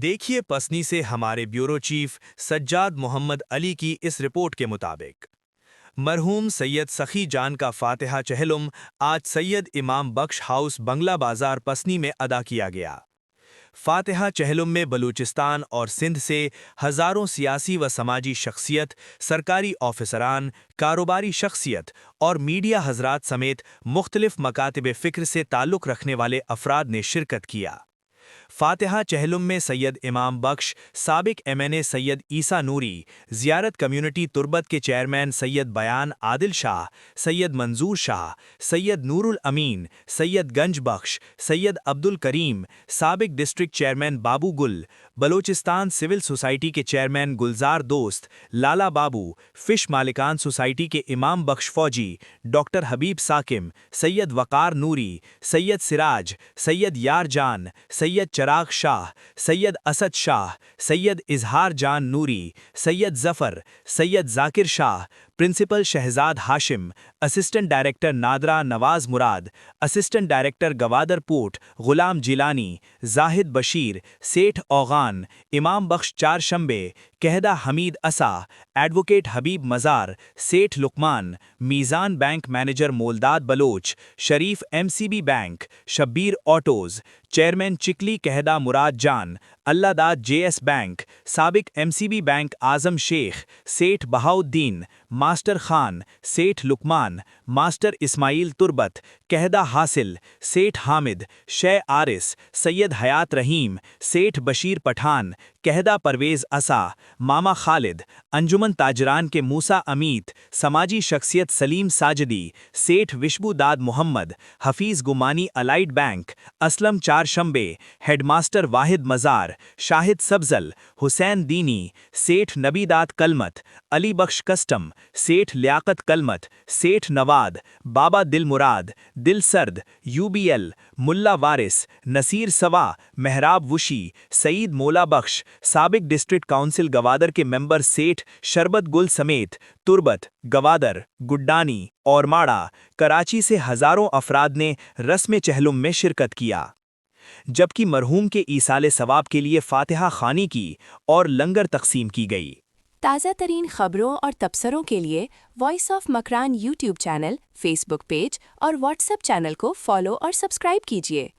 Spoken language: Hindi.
देखिए पसनी से हमारे ब्यूरो चीफ सज्जाद मोहम्मद अली की इस रिपोर्ट के मुताबिक मरहूम सैयद सखी जान का फातिहा चहलुम आज सैयद इमाम बख्श हाउस बंगला बाजार पसनी में अदा किया गया। फातिहा चहलुम में बलूचिस्तान और सिंध से हज़ारों सियासी व समाजी शख्सियत, सरकारी ऑफिसरान, कारोबारी शख्सियत और मीडिया हजरात समेत मुख्तलिफ मकातिब फ़िक्र से ताल्लुक़ रखने वाले अफराद ने शिरकत किया। फातिहा चहलुम में सैयद इमाम बख्श, साबिक MNA सैयद ईसा नूरी, ज़ियारत कम्युनिटी तुर्बत के चेयरमैन सैयद बयान आदिल शाह, सैयद मंजूर शाह, सैयद नूरुल अमीन, सैयद गंज बख्श, सैयद अब्दुल करीम, साबिक डिस्ट्रिक्ट चेयरमैन बाबू गुल, बलोचिस्तान सिविल सोसाइटी के चेयरमैन गुलजार दोस्त, लाला बाबू, फ़िश मालिकान सोसाइटी के इमाम बख्श फौजी, डॉक्टर हबीब साकिम, सैयद वक़ार नूरी, सैयद सिराज, सैयद यार जान, Syed चराग Shah, Syed Asad Shah, Syed Izhar Jan Noori, Syed Zafar, Syed Zakir Shah, principal Shahzad Hashim, assistant director Nadra Nawaz Murad, assistant director Gwadar port Ghulam Jilani, Zahid Bashir, Seth Aughan, इमाम बख्श चार शंबे, कहदा हमीद असा, advocate Habib Mazar, Seth Luqman, Meezan bank manager Moldad Baloch, Sharif MCB bank, Shabbir autos, chairman Chikli Kahda Murad Jan, Alladad JS bank, साबिक MCB bank Azam Sheikh, Seth Bahauddin, master Khan, Seth Luqman, master Ismail Turbat, Kahda Hasil, Seth Hamid, शे आरिस, सैयद हयात रहीम, सेठ बशीर पठान, कहदा परवेज़ असा, मामा खालिद, अंजुमन ताजरान के मूसा अमीत, समाजी शख्सियत सलीम साजदी, सेठ विशबुदाद मोहम्मद, हफीज़ गुमानी अलाइड बैंक, असलम चार शंबे, हेडमास्टर वाहिद मज़ार, शाहिद सब्ज़ल, हुसैन दीनी, सेठ नबीदात कलमत, अली बख्श कस्टम, सेठ लियाकत कलमत, सेठ नवाद, बाबा दिल मुराद, दिल सर्द, UBL, मुल्ला वारिस, नसीर सवा, महराब वुशी, सईद मोला बख्श, साबिक डिस्ट्रिक्ट काउंसिल गवादर के मेंबर सेठ शरबत गुल समेत तुर्बत, गवादर, गुड्डानी और माड़ा, कराची से हज़ारों अफराद ने रस्म चहलुम में शिरकत किया, जबकि मरहूम के ईसाले सवाब के लिए फातिहा खानी की और लंगर तकसीम की गई। ताज़ा तरीन खबरों और तबसरों के लिए voice of Makran YouTube channel, Facebook page और WhatsApp चैनल को फॉलो और सब्सक्राइब कीजिए।